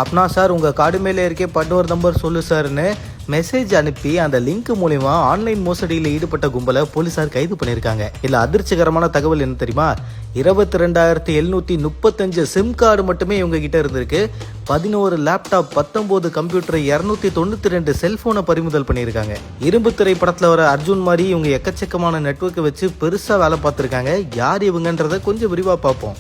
அப்படின்னா சார் உங்கள் கார்டு மேலே இருக்கே பன்னோர் நம்பர் சொல்லு சார்னு மெசேஜ் அனுப்பி அந்த லிங்க் மூலியமா ஆன்லைன் மோசடியில் ஈடுபட்ட கும்பலை போலீசார் கைது பண்ணியிருக்காங்க. இல்ல அதிர்ச்சிகரமான தகவல் என்ன தெரியுமா? 22,735 சிம் கார்டு மட்டுமே இவங்க கிட்ட இருந்திருக்கு. 11 லேப்டாப், 19 கம்ப்யூட்டர், 292 செல்போனை பறிமுதல் பண்ணியிருக்காங்க. இரும்பு திரை படத்துல வர அர்ஜுன் மாதிரி இவங்க எக்கச்சக்கமான நெட்வொர்க்கை வச்சு பெருசா வேலை பார்த்திருக்காங்க. யார் இவங்கன்றத கொஞ்சம் விரிவா பார்ப்போம்.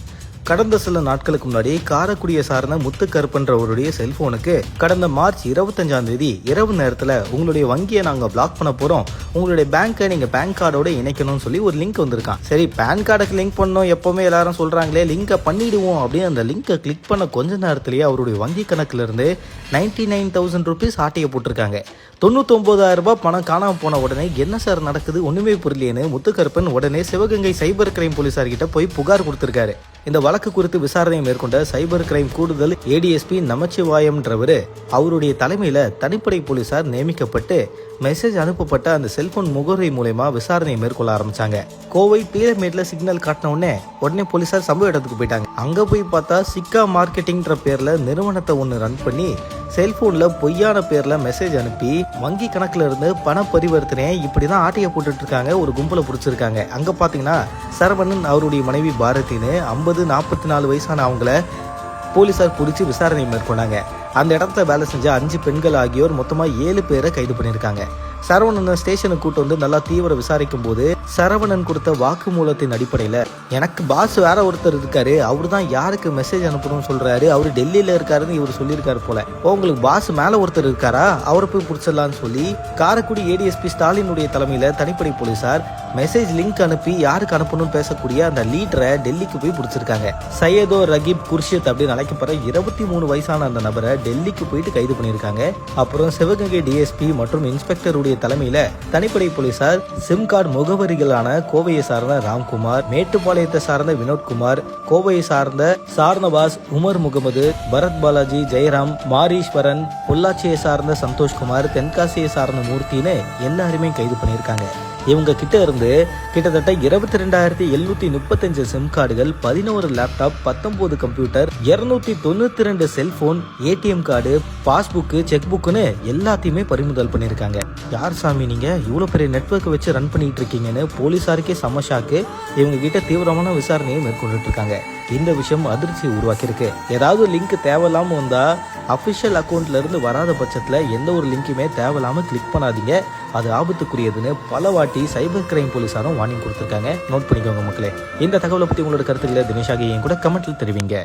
கடந்த சில நாட்களுக்கு முன்னாடி காரைக்குடியை சார்ந்த முத்துக்கருப்பன்றவருடைய செல்போனுக்கு கடந்த மார்ச் 25ஆம் தேதி இரவு நேரத்தில் உங்களுடைய வங்கியை நாங்கள் பிளாக் பண்ண போகிறோம், உங்களுடைய பேங்க்கை நீங்கள் பேன் கார்டோட இணைக்கணும்னு சொல்லி ஒரு லிங்க் வந்திருக்கான். சரி, பேன் கார்டுக்கு லிங்க் பண்ணோம், எப்போவுமே எல்லாரும் சொல்கிறாங்களே லிங்கை பண்ணிடுவோம் அப்படின்னு அந்த லிங்கை கிளிக் பண்ண கொஞ்ச நேரத்திலேயே அவருடைய வங்கி கணக்குல இருந்து 99,000 ருபீஸ் ஆட்டையை போட்டிருக்காங்க. 99,000 ரூபாய் பணம் காணாமல் போன உடனே என்ன சார் நடக்குது ஒன்றுமே புரியலேன்னு முத்துக்கருப்பன் உடனே சிவகங்கை சைபர் கிரைம் போலீசார்கிட்ட போய் புகார் கொடுத்திருக்காரு. இந்த வழக்கு குறித்து விசாரணையை மேற்கொண்ட சைபர் கிரைம் கூடுதல் ஏடிஎஸ்பி நமச்சிவாயம்ன்றவர் அவருடைய தலைமையில தனிப்படை போலீசார் நியமிக்கப்பட்டு மெசேஜ் அனுப்பப்பட்ட அந்த செல்போன் முகவரி மூலமா விசாரணையை மேற்கொள்ள ஆரம்பிச்சாங்க. கோவை பீரமேட்ல சிக்னல் காட்டின உடனே போலீசார் சம்பவ இடத்துக்கு போயிட்டாங்க. அங்க போய் பார்த்தா சிக்கா மார்க்கெட்டிங்ன்ற பேர்ல நிறுவனத்தை ஒன்று ரன் பண்ணி செல்போன்ல பொய்யான பேர்ல மெசேஜ் அனுப்பி வங்கி கணக்குல இருந்து பண பரிவர்த்தனை இப்படிதான் ஆட்டைய போட்டுட்டு இருக்காங்க. ஒரு கும்பலை பிடிச்சிருக்காங்க. அங்க பாத்தீங்கன்னா சரவணன் அவருடைய மனைவி பாரதின்னு 50-44 வயசான அவங்கள போலீசார் பிடிச்சி விசாரணை மேற்கொண்டாங்க. அந்த இடத்துல வேலை செஞ்ச 5 பெண்கள் ஆகியோர் மொத்தமா 7 பேரை கைது பண்ணியிருக்காங்க. சரவணன் ஸ்டேஷனுக்கு கூட்டு வந்து நல்லா தீவிர விசாரிக்கும் போது சரவணன் கொடுத்த வாக்குமூலத்தின் அடிப்படையில எனக்கு பாஸ் வேற ஒருத்தர் இருக்காரு, அவரு தான் யாருக்கு மெசேஜ் அனுப்பணும்னு சொல்றாரு, அவரு டெல்லியில இருக்காருன்னு இவர் சொல்லியிருக்காரு போல, உங்களுக்கு பாஸ் மேல ஒருத்தர் இருக்காரா, அவரை போய் பிடிச்சிடலான்னு சொல்லி காரைக்குடி ஏடிஎஸ்பி ஸ்டாலினுடைய தலைமையில தனிப்படை போலீசார் மெசேஜ் லிங்க் அனுப்பி யாருக்கு அனுப்பணும்னு பேசக்கூடிய அந்த லீடரை டெல்லிக்கு போய் பிடிச்சிருக்காங்க. சையதோ ரகீப் குர்ஷித் அப்படின்னு அழைக்கப்படுற 23 வயசான அந்த நபரை டெல்லிக்கு போயிட்டு கைது பண்ணியிருக்காங்க. அப்புறம் சிவகங்கை டிஎஸ்பி மற்றும் இன்ஸ்பெக்டருடைய தலைமையில தனிப்படை போலீசார் சிம் கார்டு முகவரிகளான கோவையை சார்ந்த ராம்குமார், மேட்டுப்பாளையத்தை சார்ந்த வினோத்குமார், கோவையை சார்ந்த சார்னவாஸ், உமர் முகமது, பரத் பாலாஜி, ஜெயராம், மாரீஸ்வரன், பொள்ளாச்சியை சார்ந்த சந்தோஷ்குமார், தென்காசியை சார்ந்த மூர்த்தின்னு எல்லாருமே கைது பண்ணியிருக்காங்க. இவங்க கிட்ட இருந்து கிட்டத்தட்ட 22,735 சிம் கார்டுகள், 11 laptop, 19 computer, 292 cellphone, ATM card, passbook, cheque புக்குன்னு எல்லாத்தையுமே பறிமுதல் பண்ணியிருக்காங்க. யார் சாமி நீங்க இவ்வளவு பெரிய நெட்வொர்க் வச்சு ரன் பண்ணிட்டு இருக்கீங்கன்னு போலீசாருக்கே சமஷாக்கு. இவங்க கிட்ட தீவிரமான விசாரணையை மேற்கொண்டுட்டு இருக்காங்க. இந்த விஷயம் அதிர்ச்சியை உருவாக்கியிருக்கு. ஏதாவது லிங்க் தேவையில்லாம வந்தா அபிஷியல் அக்கௌண்ட்ல இருந்து வராத பட்சத்துல எந்த ஒரு லிங்க்குமே தேவையில்லாம கிளிக் பண்ணாதீங்க, அது ஆபத்துக்குரியதுன்னு பல வாட்டி சைபர் கிரைம் போலீசாரும் வார்னிங் கொடுத்திருக்காங்க. நோட் பண்ணிக்கோங்க மக்களே. இந்த தகவலை பத்தி உங்களோட கருத்துக்களை தினேஷாக என் கூட கமெண்ட்ல தெரிவிங்க.